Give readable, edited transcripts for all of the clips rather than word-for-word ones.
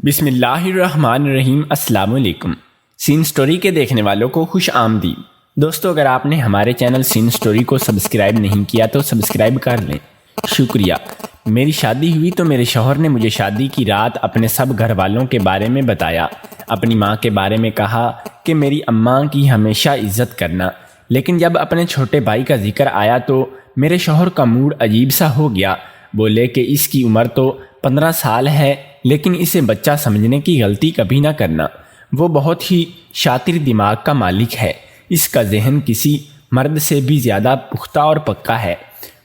بسم اللہ الرحمن الرحیم۔ السلام علیکم۔ سین سٹوری کے دیکھنے والوں کو خوش آمدید۔ دوستو، اگر آپ نے ہمارے چینل سین سٹوری کو سبسکرائب نہیں کیا تو سبسکرائب کر لیں، شکریہ۔ میری شادی ہوئی تو میرے شوہر نے مجھے شادی کی رات اپنے سب گھر والوں کے بارے میں بتایا۔ اپنی ماں کے بارے میں کہا کہ میری اماں کی ہمیشہ عزت کرنا، لیکن جب اپنے چھوٹے بھائی کا ذکر آیا تو میرے شوہر کا موڈ عجیب سا ہو گیا۔ بولے کہ اس کی عمر تو 15 سال ہے، لیکن اسے بچہ سمجھنے کی غلطی کبھی نہ کرنا۔ وہ بہت ہی شاطر دماغ کا مالک ہے، اس کا ذہن کسی مرد سے بھی زیادہ پختہ اور پکا ہے۔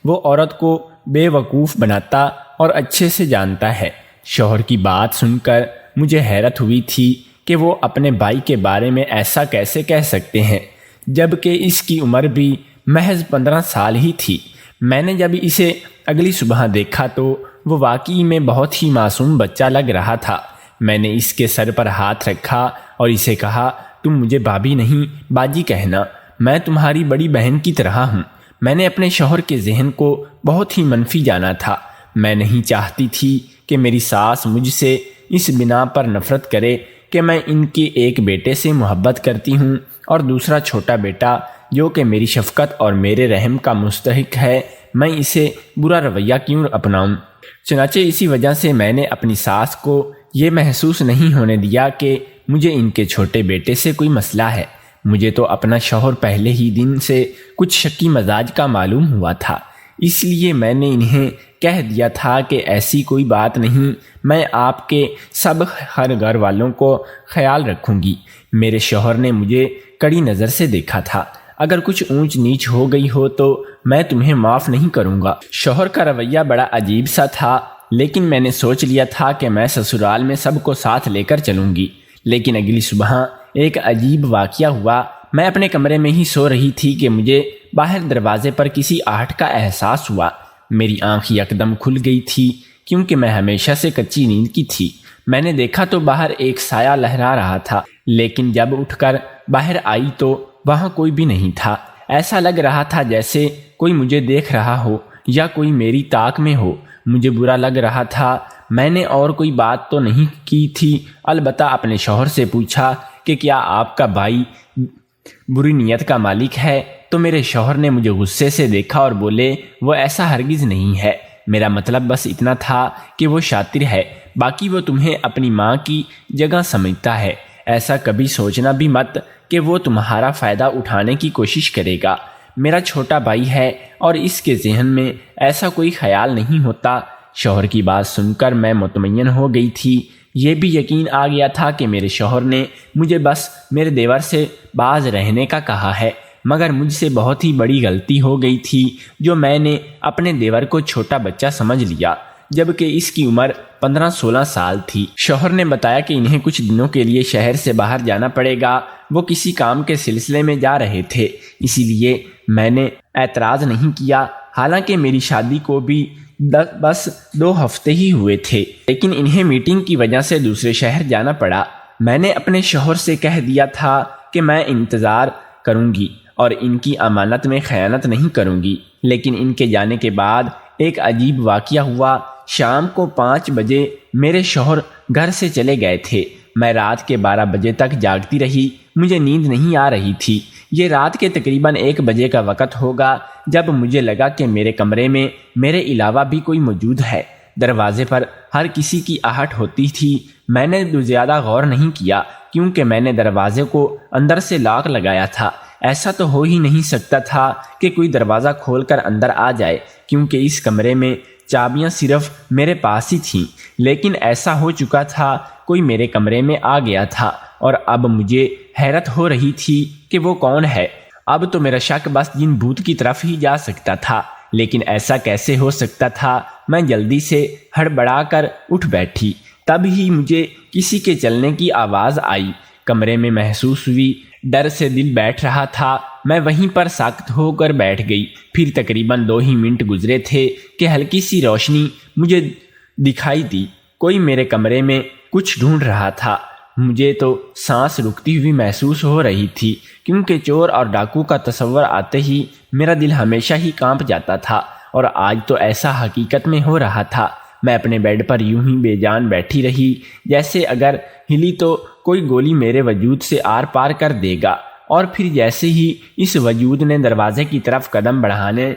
وہ عورت کو بے وقوف بناتا اور اچھے سے جانتا ہے۔ شوہر کی بات سن کر مجھے حیرت ہوئی تھی کہ وہ اپنے بھائی کے بارے میں ایسا کیسے کہہ سکتے ہیں، جبکہ اس کی عمر بھی محض 15 سال ہی تھی۔ میں نے جب اسے اگلی صبح دیکھا تو وہ واقعی میں بہت ہی معصوم بچہ لگ رہا تھا۔ میں نے اس کے سر پر ہاتھ رکھا اور اسے کہا، تم مجھے بھابھی نہیں باجی کہنا، میں تمہاری بڑی بہن کی طرح ہوں۔ میں نے اپنے شوہر کے ذہن کو بہت ہی منفی جانا تھا۔ میں نہیں چاہتی تھی کہ میری ساس مجھ سے اس بنا پر نفرت کرے کہ میں ان کے ایک بیٹے سے محبت کرتی ہوں اور دوسرا چھوٹا بیٹا جو کہ میری شفقت اور میرے رحم کا مستحق ہے، میں اسے برا رویہ کیوں اپناؤں۔ چنانچہ اسی وجہ سے میں نے اپنی ساس کو یہ محسوس نہیں ہونے دیا کہ مجھے ان کے چھوٹے بیٹے سے کوئی مسئلہ ہے۔ مجھے تو اپنا شوہر پہلے ہی دن سے کچھ شکی مزاج کا معلوم ہوا تھا، اس لیے میں نے انہیں کہہ دیا تھا کہ ایسی کوئی بات نہیں، میں آپ کے سب ہر گھر والوں کو خیال رکھوں گی۔ میرے شوہر نے مجھے کڑی نظر سے دیکھا تھا۔ اگر کچھ اونچ نیچ ہو گئی ہو تو میں تمہیں معاف نہیں کروں گا۔ شوہر کا رویہ بڑا عجیب سا تھا، لیکن میں نے سوچ لیا تھا کہ میں سسرال میں سب کو ساتھ لے کر چلوں گی۔ لیکن اگلی صبح ایک عجیب واقعہ ہوا۔ میں اپنے کمرے میں ہی سو رہی تھی کہ مجھے باہر دروازے پر کسی آہٹ کا احساس ہوا۔ میری آنکھ یکدم کھل گئی تھی کیونکہ میں ہمیشہ سے کچی نیند کی تھی۔ میں نے دیکھا تو باہر ایک سایہ لہرا رہا تھا، لیکن جب اٹھ کر باہر آئی تو وہاں کوئی بھی نہیں تھا۔ ایسا لگ رہا تھا جیسے کوئی مجھے دیکھ رہا ہو یا کوئی میری طاق میں ہو۔ مجھے برا لگ رہا تھا۔ میں نے اور کوئی بات تو نہیں کی تھی، البتہ اپنے شوہر سے پوچھا کہ کیا آپ کا بھائی بری نیت کا مالک ہے؟ تو میرے شوہر نے مجھے غصے سے دیکھا اور بولے، وہ ایسا ہرگز نہیں ہے۔ میرا مطلب بس اتنا تھا کہ وہ شاطر ہے، باقی وہ تمہیں اپنی ماں کی جگہ سمجھتا ہے۔ ایسا کبھی سوچنا بھی مت کہ وہ تمہارا فائدہ اٹھانے کی کوشش کرے گا۔ میرا چھوٹا بھائی ہے اور اس کے ذہن میں ایسا کوئی خیال نہیں ہوتا۔ شوہر کی بات سن کر میں مطمئن ہو گئی تھی۔ یہ بھی یقین آ گیا تھا کہ میرے شوہر نے مجھے بس میرے دیور سے باز رہنے کا کہا ہے، مگر مجھ سے بہت ہی بڑی غلطی ہو گئی تھی جو میں نے اپنے دیور کو چھوٹا بچہ سمجھ لیا، جبکہ اس کی عمر 15-16 سال تھی۔ شوہر نے بتایا کہ انہیں کچھ دنوں کے لیے شہر سے باہر جانا پڑے گا۔ وہ کسی کام کے سلسلے میں جا رہے تھے، اسی لیے میں نے اعتراض نہیں کیا۔ حالانکہ میری شادی کو بھی بس 2 ہفتے ہی ہوئے تھے، لیکن انہیں میٹنگ کی وجہ سے دوسرے شہر جانا پڑا۔ میں نے اپنے شوہر سے کہہ دیا تھا کہ میں انتظار کروں گی اور ان کی امانت میں خیانت نہیں کروں گی، لیکن ان کے جانے کے بعد ایک عجیب واقعہ ہوا۔ شام کو 5 بجے میرے شوہر گھر سے چلے گئے تھے۔ میں رات کے 12 بجے تک جاگتی رہی، مجھے نیند نہیں آ رہی تھی۔ یہ رات کے تقریباً 1 بجے کا وقت ہوگا جب مجھے لگا کہ میرے کمرے میں میرے علاوہ بھی کوئی موجود ہے۔ دروازے پر ہر کسی کی آہٹ ہوتی تھی۔ میں نے زیادہ غور نہیں کیا کیونکہ میں نے دروازے کو اندر سے لاک لگایا تھا۔ ایسا تو ہو ہی نہیں سکتا تھا کہ کوئی دروازہ کھول کر اندر آ جائے، کیونکہ اس کمرے میں چابیاں صرف میرے پاس ہی تھیں۔ لیکن ایسا ہو چکا تھا، کوئی میرے کمرے میں آ گیا تھا اور اب مجھے حیرت ہو رہی تھی کہ وہ کون ہے۔ اب تو میرا شک بس جن بھوت کی طرف ہی جا سکتا تھا، لیکن ایسا کیسے ہو سکتا تھا؟ میں جلدی سے ہڑبڑا کر اٹھ بیٹھی۔ تب ہی مجھے کسی کے چلنے کی آواز آئی۔ کمرے میں محسوس ہوئی، ڈر سے دل بیٹھ رہا تھا۔ میں وہیں پر ساکت ہو کر بیٹھ گئی۔ پھر تقریباً 2 ہی منٹ گزرے تھے کہ ہلکی سی روشنی مجھے دکھائی دی۔ کوئی میرے کمرے میں کچھ ڈھونڈ رہا تھا۔ مجھے تو سانس رکتی ہوئی محسوس ہو رہی تھی، کیونکہ چور اور ڈاکو کا تصور آتے ہی میرا دل ہمیشہ ہی کانپ جاتا تھا، اور آج تو ایسا حقیقت میں ہو رہا تھا۔ میں اپنے بیڈ پر یوں ہی بے جان بیٹھی رہی، جیسے اگر ہلی تو کوئی گولی میرے وجود سے آر پار کر دے گا، اور پھر جیسے ہی اس وجود نے دروازے کی طرف قدم بڑھانے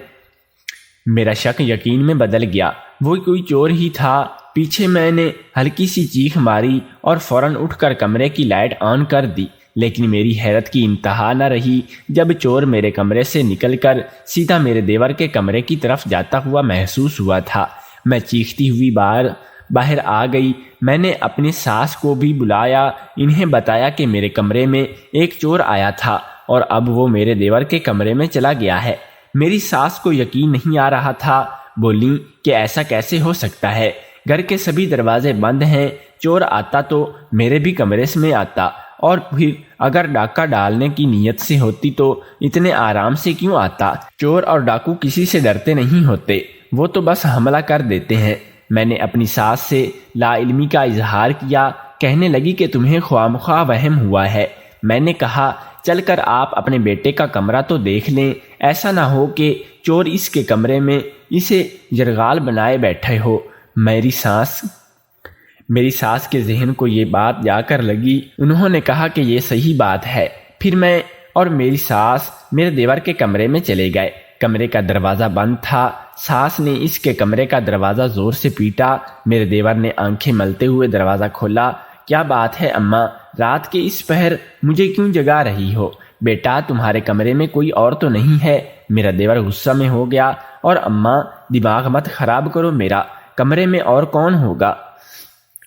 میرا شک یقین میں بدل گیا۔ وہ کوئی چور ہی تھا۔ پیچھے میں نے ہلکی سی چیخ ماری اور فوراً اٹھ کر کمرے کی لائٹ آن کر دی، لیکن میری حیرت کی انتہا نہ رہی جب چور میرے کمرے سے نکل کر سیدھا میرے دیور کے کمرے کی طرف جاتا ہوا محسوس ہوا تھا۔ میں چیختی ہوئی باہر آ گئی۔ میں نے اپنی ساس کو بھی بلایا، انہیں بتایا کہ میرے کمرے میں ایک چور آیا تھا اور اب وہ میرے دیور کے کمرے میں چلا گیا ہے۔ میری ساس کو یقین نہیں آ رہا تھا، بولیں کہ ایسا کیسے ہو سکتا ہے؟ گھر کے سبھی دروازے بند ہیں، چور آتا تو میرے بھی کمرے میں آتا، اور پھر اگر ڈاکہ ڈالنے کی نیت سے ہوتی تو اتنے آرام سے کیوں آتا؟ چور اور ڈاکو کسی سے ڈرتے نہیں ہوتے، وہ تو بس حملہ کر دیتے ہیں۔ میں نے اپنی ساس سے لا علمی کا اظہار کیا۔ کہنے لگی کہ تمہیں خواہ وہم ہوا ہے۔ میں نے کہا چل کر آپ اپنے بیٹے کا کمرہ تو دیکھ لیں، ایسا نہ ہو کہ چور اس کے کمرے میں اسے جرغال بنائے بیٹھے ہو۔ میری ساس کے ذہن کو یہ بات جا کر لگی۔ انہوں نے کہا کہ یہ صحیح بات ہے۔ پھر میں اور میری ساس میرے دیور کے کمرے میں چلے گئے۔ کمرے کا دروازہ بند تھا۔ ساس نے اس کے کمرے کا دروازہ زور سے پیٹا۔ میرے دیور نے آنکھیں ملتے ہوئے دروازہ کھولا۔ کیا بات ہے اماں، رات کے اس پہر مجھے کیوں جگا رہی ہو؟ بیٹا تمہارے کمرے میں کوئی اور تو نہیں ہے؟ میرا دیور غصہ میں ہو گیا۔ اور اماں دماغ مت خراب کرو میرا، کمرے میں اور کون ہوگا؟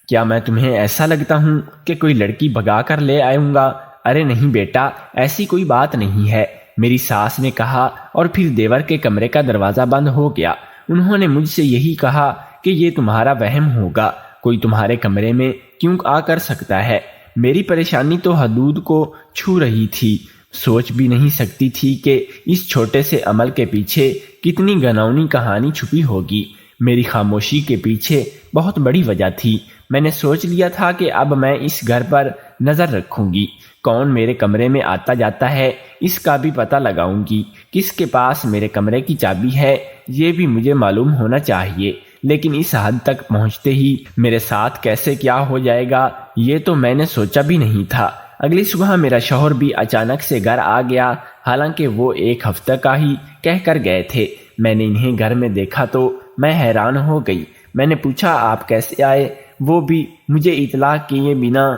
کیا میں تمہیں ایسا لگتا ہوں کہ کوئی لڑکی بھگا کر لے آؤں گا؟ ارے نہیں بیٹا، ایسی کوئی بات نہیں ہے، میری ساس نے کہا، اور پھر دیور کے کمرے کا دروازہ بند ہو گیا۔ انہوں نے مجھ سے یہی کہا کہ یہ تمہارا وہم ہوگا، کوئی تمہارے کمرے میں کیوں آ کر سکتا ہے؟ میری پریشانی تو حدود کو چھو رہی تھی، سوچ بھی نہیں سکتی تھی کہ اس چھوٹے سے عمل کے پیچھے کتنی گھناؤنی کہانی چھپی ہوگی۔ میری خاموشی کے پیچھے بہت بڑی وجہ تھی۔ میں نے سوچ لیا تھا کہ اب میں اس گھر پر نظر رکھوں گی، کون میرے کمرے میں آتا جاتا ہے اس کا بھی پتہ لگاؤں گی، کس کے پاس میرے کمرے کی چابی ہے یہ بھی مجھے معلوم ہونا چاہیے۔ لیکن اس حد تک پہنچتے ہی میرے ساتھ کیسے کیا ہو جائے گا یہ تو میں نے سوچا بھی نہیں تھا۔ اگلی صبح میرا شوہر بھی اچانک سے گھر آ گیا، حالانکہ وہ ایک ہفتہ کا ہی کہہ کر گئے تھے۔ میں نے انہیں گھر میں دیکھا تو میں حیران ہو گئی۔ میں نے پوچھا آپ کیسے آئے؟ وہ بھی مجھے اطلاع کیے بنا۔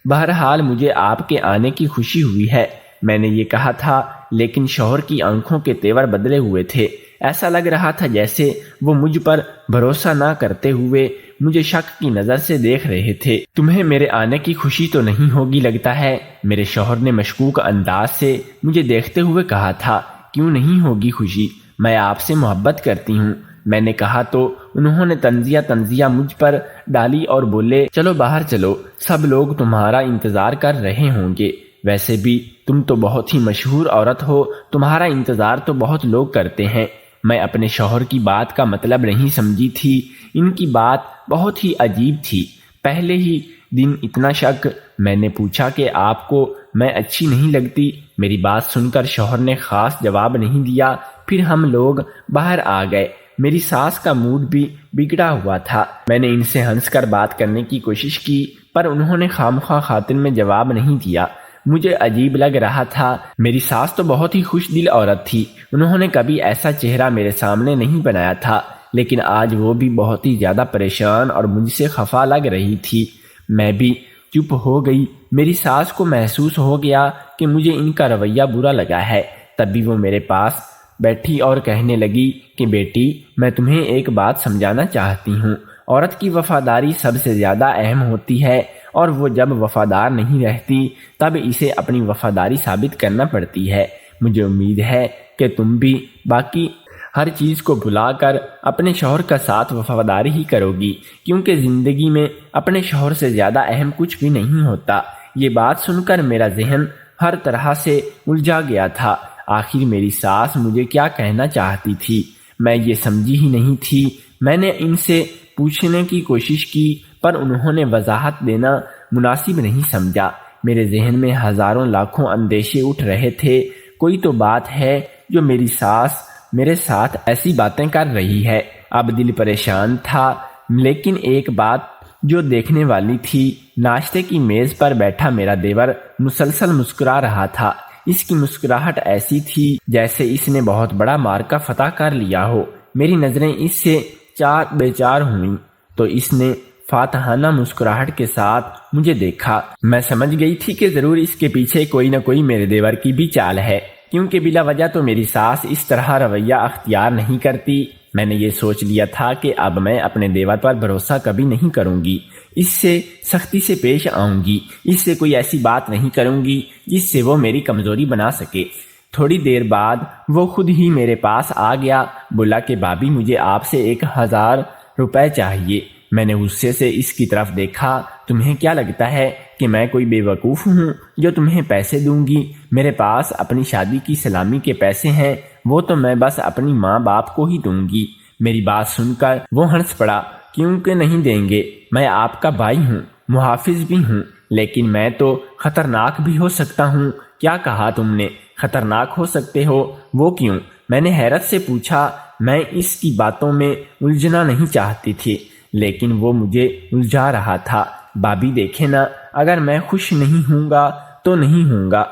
بہرحال مجھے آپ کے آنے کی خوشی ہوئی ہے، میں نے یہ کہا تھا، لیکن شوہر کی آنکھوں کے تیور بدلے ہوئے تھے۔ ایسا لگ رہا تھا جیسے وہ مجھ پر بھروسہ نہ کرتے ہوئے مجھے شک کی نظر سے دیکھ رہے تھے۔ تمہیں میرے آنے کی خوشی تو نہیں ہوگی لگتا ہے؟ میرے شوہر نے مشکوک انداز سے مجھے دیکھتے ہوئے کہا تھا۔ کیوں نہیں ہوگی خوشی؟ میں آپ سے محبت کرتی ہوں، میں نے کہا تو انہوں نے تنزیہ مجھ پر ڈالی اور بولے چلو باہر چلو، سب لوگ تمہارا انتظار کر رہے ہوں گے، ویسے بھی تم تو بہت ہی مشہور عورت ہو، تمہارا انتظار تو بہت لوگ کرتے ہیں۔ میں اپنے شوہر کی بات کا مطلب نہیں سمجھی تھی، ان کی بات بہت ہی عجیب تھی۔ پہلے ہی دن اتنا شک۔ میں نے پوچھا کہ آپ کو میں اچھی نہیں لگتی؟ میری بات سن کر شوہر نے خاص جواب نہیں دیا۔ پھر ہم لوگ باہر آ گئے۔ میری ساس کا موڈ بھی بگڑا ہوا تھا۔ میں نے ان سے ہنس کر بات کرنے کی کوشش کی، پر انہوں نے خامخواہ خاطر میں جواب نہیں دیا۔ مجھے عجیب لگ رہا تھا۔ میری ساس تو بہت ہی خوش دل عورت تھی، انہوں نے کبھی ایسا چہرہ میرے سامنے نہیں بنایا تھا، لیکن آج وہ بھی بہت ہی زیادہ پریشان اور مجھ سے خفا لگ رہی تھی۔ میں بھی چپ ہو گئی۔ میری ساس کو محسوس ہو گیا کہ مجھے ان کا رویہ برا لگا ہے۔ تب بھی وہ میرے پاس بیٹھی اور کہنے لگی کہ بیٹی میں تمہیں ایک بات سمجھانا چاہتی ہوں، عورت کی وفاداری سب سے زیادہ اہم ہوتی ہے، اور وہ جب وفادار نہیں رہتی تب اسے اپنی وفاداری ثابت کرنا پڑتی ہے۔ مجھے امید ہے کہ تم بھی باقی ہر چیز کو بھلا کر اپنے شوہر کا ساتھ وفاداری ہی کرو گی، کیونکہ زندگی میں اپنے شوہر سے زیادہ اہم کچھ بھی نہیں ہوتا۔ یہ بات سن کر میرا ذہن ہر طرح سے الجھا گیا تھا۔ آخر میری ساس مجھے کیا کہنا چاہتی تھی میں یہ سمجھی ہی نہیں تھی۔ میں نے ان سے پوچھنے کی کوشش کی، پر انہوں نے وضاحت دینا مناسب نہیں سمجھا۔ میرے ذہن میں ہزاروں لاکھوں اندیشے اٹھ رہے تھے۔ کوئی تو بات ہے جو میری ساس میرے ساتھ ایسی باتیں کر رہی ہے۔ اب دل پریشان تھا، لیکن ایک بات جو دیکھنے والی تھی، ناشتے کی میز پر بیٹھا میرا دیور مسلسل مسکرا رہا تھا۔ اس کی مسکراہٹ ایسی تھی جیسے اس نے بہت بڑا معرکہ فتح کر لیا ہو۔ میری نظریں اس سے چار بے چار ہوئیں تو اس نے فاتحانہ مسکراہٹ کے ساتھ مجھے دیکھا۔ میں سمجھ گئی تھی کہ ضرور اس کے پیچھے کوئی نہ کوئی میرے دیور کی بھی چال ہے، کیونکہ بلا وجہ تو میری ساس اس طرح رویہ اختیار نہیں کرتی۔ میں نے یہ سوچ لیا تھا کہ اب میں اپنے دیور پر بھروسہ کبھی نہیں کروں گی، اس سے سختی سے پیش آؤں گی، اس سے کوئی ایسی بات نہیں کروں گی جس سے وہ میری کمزوری بنا سکے۔ تھوڑی دیر بعد وہ خود ہی میرے پاس آ گیا، بولا کہ بھابی مجھے آپ سے 1000 روپے چاہیے۔ میں نے غصے سے اس کی طرف دیکھا۔ تمہیں کیا لگتا ہے کہ میں کوئی بے وقوف ہوں جو تمہیں پیسے دوں گی؟ میرے پاس اپنی شادی کی سلامی کے پیسے ہیں، وہ تو میں بس اپنی ماں باپ کو ہی دوں گی۔ میری بات سن کر وہ ہنس پڑا۔ کیونکہ نہیں دیں گے؟ میں آپ کا بھائی ہوں، محافظ بھی ہوں، لیکن میں تو خطرناک بھی ہو سکتا ہوں۔ کیا کہا تم نے؟ خطرناک ہو سکتے ہو؟ وہ کیوں؟ میں نے حیرت سے پوچھا۔ میں اس کی باتوں میں الجھنا نہیں چاہتی تھی، لیکن وہ مجھے الجھا رہا تھا۔ بھابی دیکھے نا، اگر میں خوش نہیں ہوں گا تو نہیں ہوں گا،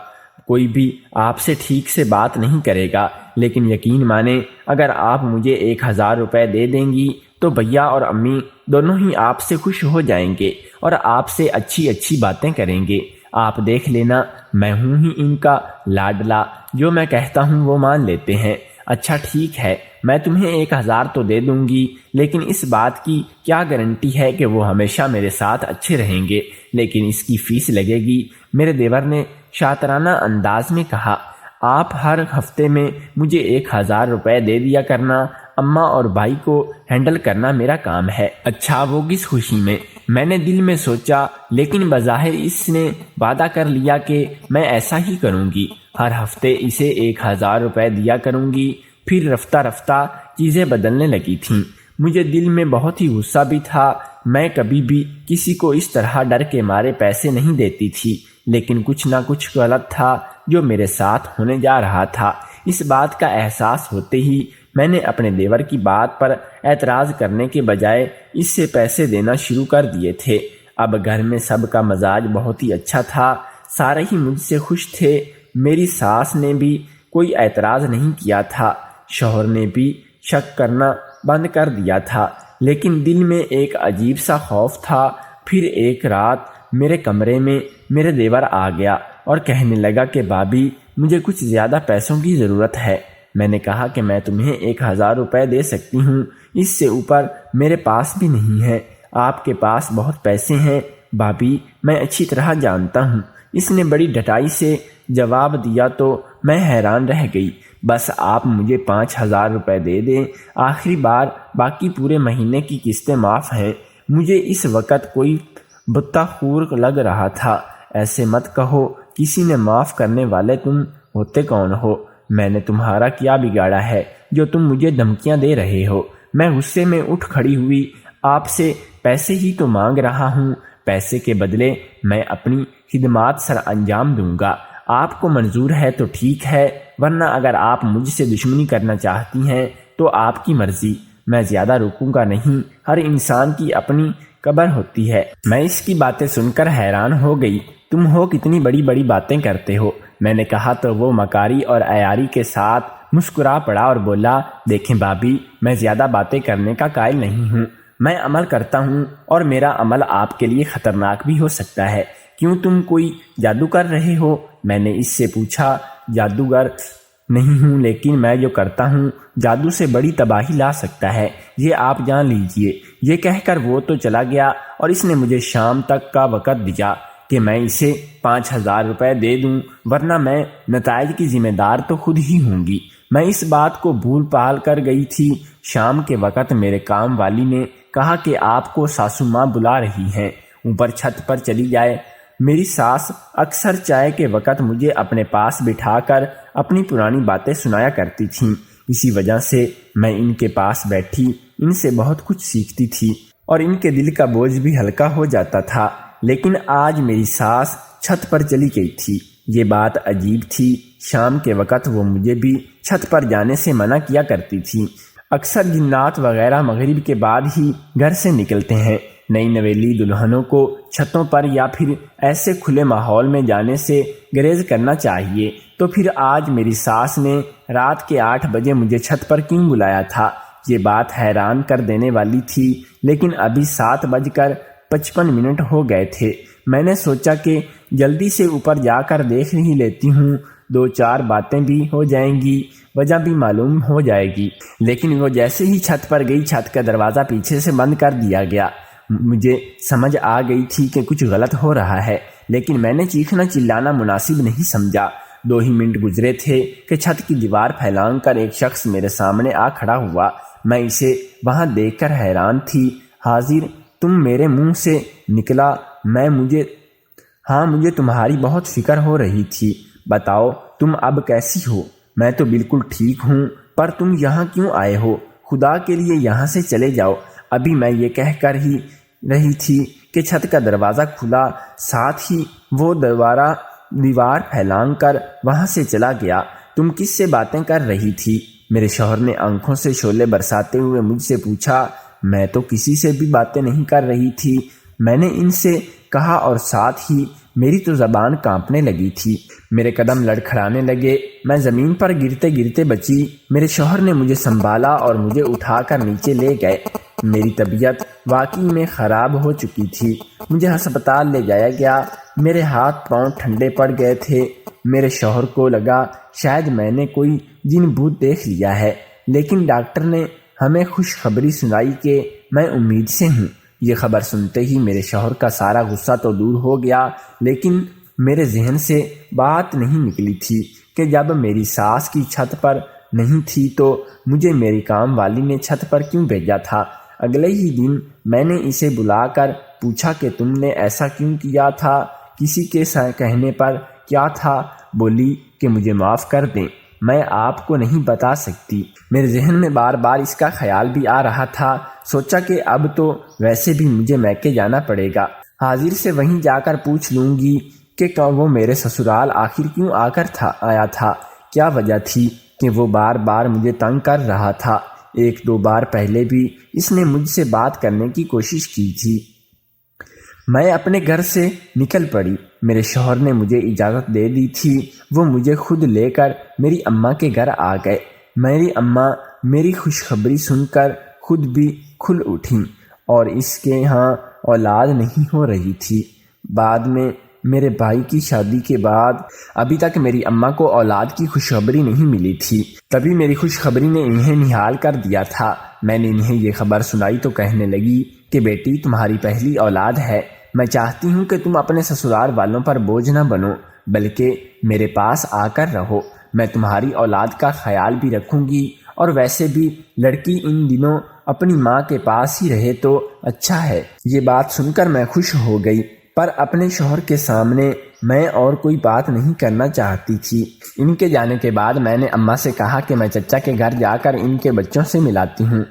کوئی بھی آپ سے ٹھیک سے بات نہیں کرے گا، لیکن یقین مانیں اگر آپ مجھے 1000 روپے دے دیں گی تو بھیا اور امی دونوں ہی آپ سے خوش ہو جائیں گے اور آپ سے اچھی اچھی باتیں کریں گے۔ آپ دیکھ لینا، میں ہوں ہی ان کا لاڈلا، جو میں کہتا ہوں وہ مان لیتے ہیں۔ اچھا ٹھیک ہے، میں تمہیں 1000 تو دے دوں گی، لیکن اس بات کی کیا گارنٹی ہے کہ وہ ہمیشہ میرے ساتھ اچھے رہیں گے؟ لیکن اس کی فیس لگے گی۔ میرے دیور نے شاطرانہ انداز میں کہا۔ آپ ہر ہفتے میں مجھے 1000 روپے دے دیا کرنا، اماں اور بھائی کو ہینڈل کرنا میرا کام ہے۔ اچھا، وہ کس خوشی میں؟ میں نے دل میں سوچا، لیکن بظاہر اس نے وعدہ کر لیا کہ میں ایسا ہی کروں گی، ہر ہفتے اسے 1000 روپے دیا کروں گی۔ پھر رفتہ رفتہ چیزیں بدلنے لگی تھیں۔ مجھے دل میں بہت ہی غصہ بھی تھا۔ میں کبھی بھی کسی کو اس طرح ڈر کے مارے پیسے نہیں دیتی تھی، لیکن کچھ نہ کچھ غلط تھا جو میرے ساتھ ہونے جا رہا تھا۔ اس بات کا احساس ہوتے ہی میں نے اپنے دیور کی بات پر اعتراض کرنے کے بجائے اس سے پیسے دینا شروع کر دیے تھے۔ اب گھر میں سب کا مزاج بہت ہی اچھا تھا، سارے ہی مجھ سے خوش تھے۔ میری ساس نے بھی کوئی اعتراض نہیں کیا تھا، شوہر نے بھی شک کرنا بند کر دیا تھا، لیکن دل میں ایک عجیب سا خوف تھا۔ پھر ایک رات میرے کمرے میں میرے دیور آ گیا اور کہنے لگا کہ بھابی مجھے کچھ زیادہ پیسوں کی ضرورت ہے۔ میں نے کہا کہ میں تمہیں 1000 روپے دے سکتی ہوں، اس سے اوپر میرے پاس بھی نہیں ہے۔ آپ کے پاس بہت پیسے ہیں بھابی، میں اچھی طرح جانتا ہوں۔ اس نے بڑی ڈٹائی سے جواب دیا تو میں حیران رہ گئی۔ بس آپ مجھے 5000 روپے دے دیں، آخری بار، باقی پورے مہینے کی قسطیں معاف ہیں۔ مجھے اس وقت کوئی بتا خور لگ رہا تھا۔ ایسے مت کہو، کسی نے معاف کرنے والے تم ہوتے کون ہو؟ میں نے تمہارا کیا بگاڑا ہے جو تم مجھے دھمکیاں دے رہے ہو؟ میں غصے میں اٹھ کھڑی ہوئی۔ آپ سے پیسے ہی تو مانگ رہا ہوں، پیسے کے بدلے میں اپنی خدمات سر انجام دوں گا۔ آپ کو منظور ہے تو ٹھیک ہے، ورنہ اگر آپ مجھ سے دشمنی کرنا چاہتی ہیں تو آپ کی مرضی، میں زیادہ رکوں گا نہیں۔ ہر انسان کی اپنی قبر ہوتی ہے۔ میں اس کی باتیں سن کر حیران ہو گئی۔ تم ہو کتنی بڑی بڑی باتیں کرتے ہو، میں نے کہا تو وہ مکاری اور عیاری کے ساتھ مسکرا پڑا اور بولا، دیکھیں بھابی، میں زیادہ باتیں کرنے کا قائل نہیں ہوں، میں عمل کرتا ہوں اور میرا عمل آپ کے لیے خطرناک بھی ہو سکتا ہے۔ کیوں تم کوئی جادو کر رہے ہو؟ میں نے اس سے پوچھا۔ جادوگر نہیں ہوں، لیکن میں جو کرتا ہوں جادو سے بڑی تباہی لا سکتا ہے، یہ آپ جان لیجئے۔ یہ کہہ کر وہ تو چلا گیا اور اس نے مجھے شام تک کا وقت دیا کہ میں اسے 5000 روپے دے دوں، ورنہ میں نتائج کی ذمہ دار تو خود ہی ہوں گی۔ میں اس بات کو بھول پال کر گئی تھی۔ شام کے وقت میرے کام والی نے کہا کہ آپ کو ساسو ماں بلا رہی ہیں، اوپر چھت پر چلی جائے۔ میری ساس اکثر چائے کے وقت مجھے اپنے پاس بٹھا کر اپنی پرانی باتیں سنایا کرتی تھیں، اسی وجہ سے میں ان کے پاس بیٹھی ان سے بہت کچھ سیکھتی تھی اور ان کے دل کا بوجھ بھی ہلکا ہو جاتا تھا۔ لیکن آج میری ساس چھت پر چلی گئی تھی۔ یہ بات عجیب تھی، شام کے وقت وہ مجھے بھی چھت پر جانے سے منع کیا کرتی تھی۔ اکثر جنات وغیرہ مغرب کے بعد ہی گھر سے نکلتے ہیں۔ نئی نویلی دلہنوں کو چھتوں پر یا پھر ایسے کھلے ماحول میں جانے سے گریز کرنا چاہیے۔ تو پھر آج میری ساس نے رات کے 8 بجے مجھے چھت پر کیوں بلایا تھا؟ یہ بات حیران کر دینے والی تھی، لیکن ابھی 7:55 ہو گئے تھے۔ میں نے سوچا کہ جلدی سے اوپر جا کر دیکھ ہی لیتی ہوں، 2-4 باتیں بھی ہو جائیں گی، وجہ بھی معلوم ہو جائے گی۔ لیکن وہ جیسے ہی چھت پر گئی، چھت کا دروازہ پیچھے سے بند کر دیا گیا۔ مجھے سمجھ آ گئی تھی کہ کچھ غلط ہو رہا ہے، لیکن میں نے چیخنا چلانا مناسب نہیں سمجھا۔ 2 ہی منٹ گزرے تھے کہ چھت کی دیوار پھیلان کر ایک شخص میرے سامنے آ کھڑا ہوا۔ میں اسے وہاں دیکھ کر حیران تھی۔ حاضر، تم میرے منہ سے نکلا۔ مجھے تمہاری بہت فکر ہو رہی تھی۔ بتاؤ تم اب کیسی ہو؟ میں تو بالکل ٹھیک ہوں، پر تم یہاں کیوں آئے ہو؟ خدا کے لیے یہاں سے چلے جاؤ۔ ابھی میں یہ کہہ کر ہی رہی تھی کہ چھت کا دروازہ کھلا، ساتھ ہی وہ دیوار پھیلان کر وہاں سے چلا گیا۔ تم کس سے باتیں کر رہی تھی؟ میرے شوہر نے آنکھوں سے شعلے برساتے ہوئے مجھ سے پوچھا۔ میں تو کسی سے بھی باتیں نہیں کر رہی تھی، میں نے ان سے کہا، اور ساتھ ہی میری تو زبان کانپنے لگی تھی۔ میرے قدم لڑکھڑانے لگے، میں زمین پر گرتے گرتے بچی۔ میرے شوہر نے مجھے سنبھالا اور مجھے اٹھا کر نیچے لے گئے۔ میری طبیعت واقعی میں خراب ہو چکی تھی۔ مجھے ہسپتال لے جایا گیا۔ میرے ہاتھ پاؤں ٹھنڈے پڑ گئے تھے۔ میرے شوہر کو لگا شاید میں نے کوئی جن بھوت دیکھ لیا ہے، لیکن ڈاکٹر نے ہمیں خوشخبری سنائی کہ میں امید سے ہوں۔ یہ خبر سنتے ہی میرے شوہر کا سارا غصہ تو دور ہو گیا، لیکن میرے ذہن سے بات نہیں نکلی تھی کہ جب میری ساس کی چھت پر نہیں تھی تو مجھے میری کام والی نے چھت پر کیوں بھیجا تھا۔ اگلے ہی دن میں نے اسے بلا کر پوچھا کہ تم نے ایسا کیوں کیا تھا؟ کسی کے کہنے پر کیا تھا؟ بولی کہ مجھے معاف کر دیں، میں آپ کو نہیں بتا سکتی۔ میرے ذہن میں بار بار اس کا خیال بھی آ رہا تھا۔ سوچا کہ اب تو ویسے بھی مجھے میکے جانا پڑے گا، حاضر سے وہیں جا کر پوچھ لوں گی کہ وہ میرے سسرال آخر کیوں آیا تھا، کیا وجہ تھی کہ وہ بار بار مجھے تنگ کر رہا تھا۔ 1-2 بار پہلے بھی اس نے مجھ سے بات کرنے کی کوشش کی تھی۔ میں اپنے گھر سے نکل پڑی۔ میرے شوہر نے مجھے اجازت دے دی تھی، وہ مجھے خود لے کر میری اماں کے گھر آ گئے۔ میری اماں میری خوشخبری سن کر خود بھی کھل اٹھیں، اور اس کے ہاں اولاد نہیں ہو رہی تھی۔ بعد میں میرے بھائی کی شادی کے بعد ابھی تک میری اماں کو اولاد کی خوشخبری نہیں ملی تھی۔ تبھی میری خوشخبری نے انہیں نہال کر دیا تھا۔ میں نے انہیں یہ خبر سنائی تو کہنے لگی کہ بیٹی تمہاری پہلی اولاد ہے، میں چاہتی ہوں کہ تم اپنے سسرال والوں پر بوجھ نہ بنو، بلکہ میرے پاس آ کر رہو۔ میں تمہاری اولاد کا خیال بھی رکھوں گی، اور ویسے بھی لڑکی ان دنوں اپنی ماں کے پاس ہی رہے تو اچھا ہے۔ یہ بات سن کر میں خوش ہو گئی، پر اپنے شوہر کے سامنے میں اور کوئی بات نہیں کرنا چاہتی تھی۔ ان کے جانے کے بعد میں نے اماں سے کہا کہ میں چچا کے گھر جا کر ان کے بچوں سے ملاتی ہوں۔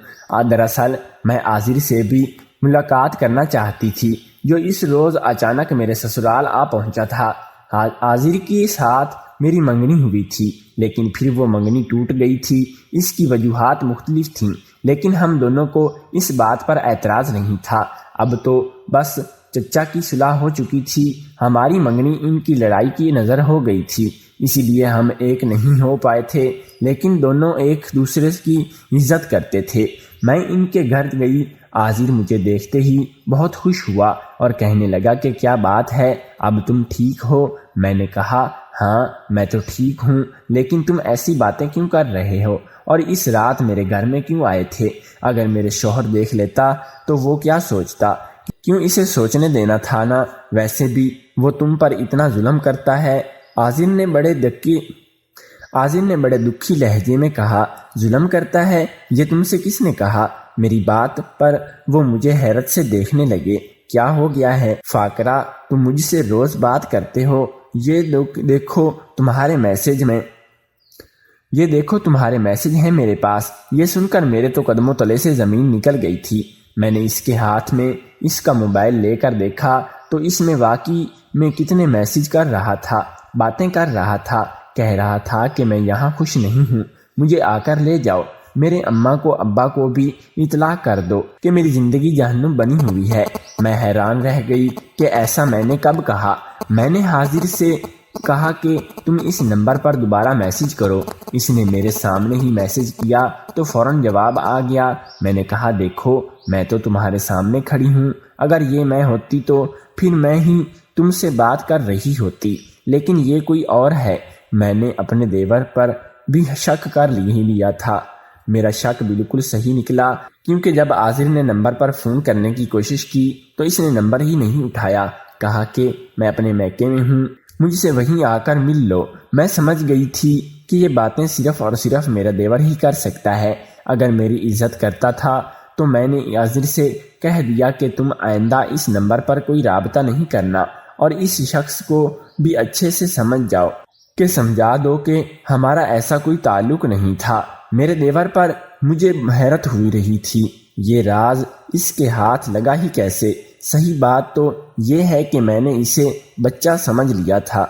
دراصل میں عاذر سے بھی ملاقات کرنا چاہتی تھی، جو اس روز اچانک میرے سسرال آ پہنچا تھا۔ عاذر کے ساتھ میری منگنی ہوئی تھی، لیکن پھر وہ منگنی ٹوٹ گئی تھی۔ اس کی وجوہات مختلف تھیں، لیکن ہم دونوں کو اس بات پر اعتراض نہیں تھا۔ اب تو بس چچا کی صلاح ہو چکی تھی، ہماری منگنی ان کی لڑائی کی نظر ہو گئی تھی، اسی لیے ہم ایک نہیں ہو پائے تھے، لیکن دونوں ایک دوسرے کی عزت کرتے تھے۔ میں ان کے گھر گئی۔ عاذر مجھے دیکھتے ہی بہت خوش ہوا اور کہنے لگا کہ کیا بات ہے، اب تم ٹھیک ہو؟ میں نے کہا ہاں میں تو ٹھیک ہوں، لیکن تم ایسی باتیں کیوں کر رہے ہو، اور اس رات میرے گھر میں کیوں آئے تھے؟ اگر میرے شوہر دیکھ لیتا تو وہ کیا سوچتا؟ کیوں اسے سوچنے دینا تھا نا؟ ویسے بھی وہ تم پر اتنا ظلم کرتا ہے۔ عاذر نے بڑے دکھی لہجے میں کہا، ظلم کرتا ہے؟ یہ تم سے کس نے کہا؟ میری بات پر وہ مجھے حیرت سے دیکھنے لگے۔ کیا ہو گیا ہے فاقرہ، تم مجھ سے روز بات کرتے ہو، یہ دیکھو تمہارے میسج ہیں میرے پاس۔ یہ سن کر میرے تو قدموں تلے سے زمین نکل گئی تھی۔ میں نے اس کے ہاتھ میں اس کا موبائل لے کر دیکھا تو اس میں واقعی میں کتنے میسج کر رہا تھا، باتیں کر رہا تھا، کہہ رہا تھا کہ میں یہاں خوش نہیں ہوں، مجھے آ کر لے جاؤ۔ میرے اماں کو ابا کو بھی اطلاع کر دو کہ میری زندگی جہنم بنی ہوئی ہے۔ میں حیران رہ گئی کہ ایسا میں نے کب کہا۔ میں نے حاضر سے کہا کہ تم اس نمبر پر دوبارہ میسج کرو۔ اس نے میرے سامنے ہی میسج کیا تو فوراً جواب آ گیا۔ میں نے کہا دیکھو میں تو تمہارے سامنے کھڑی ہوں، اگر یہ میں ہوتی تو پھر میں ہی تم سے بات کر رہی ہوتی، لیکن یہ کوئی اور ہے۔ میں نے اپنے دیور پر بھی شک کر ہی لیا تھا۔ میرا شک بالکل صحیح نکلا، کیونکہ جب عاذر نے نمبر پر فون کرنے کی کوشش کی تو اس نے نمبر ہی نہیں اٹھایا۔ کہا کہ میں اپنے میکے میں ہوں، مجھ سے وہیں آ کر مل لو۔ میں سمجھ گئی تھی کہ یہ باتیں صرف اور صرف میرا دیور ہی کر سکتا ہے۔ اگر میری عزت کرتا تھا تو میں نے عاذر سے کہہ دیا کہ تم آئندہ اس نمبر پر کوئی رابطہ نہیں کرنا، اور اس شخص کو بھی اچھے سے سمجھ جاؤ کہ سمجھا دو کہ ہمارا ایسا کوئی تعلق نہیں تھا۔ میرے دیور پر مجھے حیرت ہوئی رہی تھی، یہ راز اس کے ہاتھ لگا ہی کیسے؟ صحیح بات تو یہ ہے کہ میں نے اسے بچہ سمجھ لیا تھا۔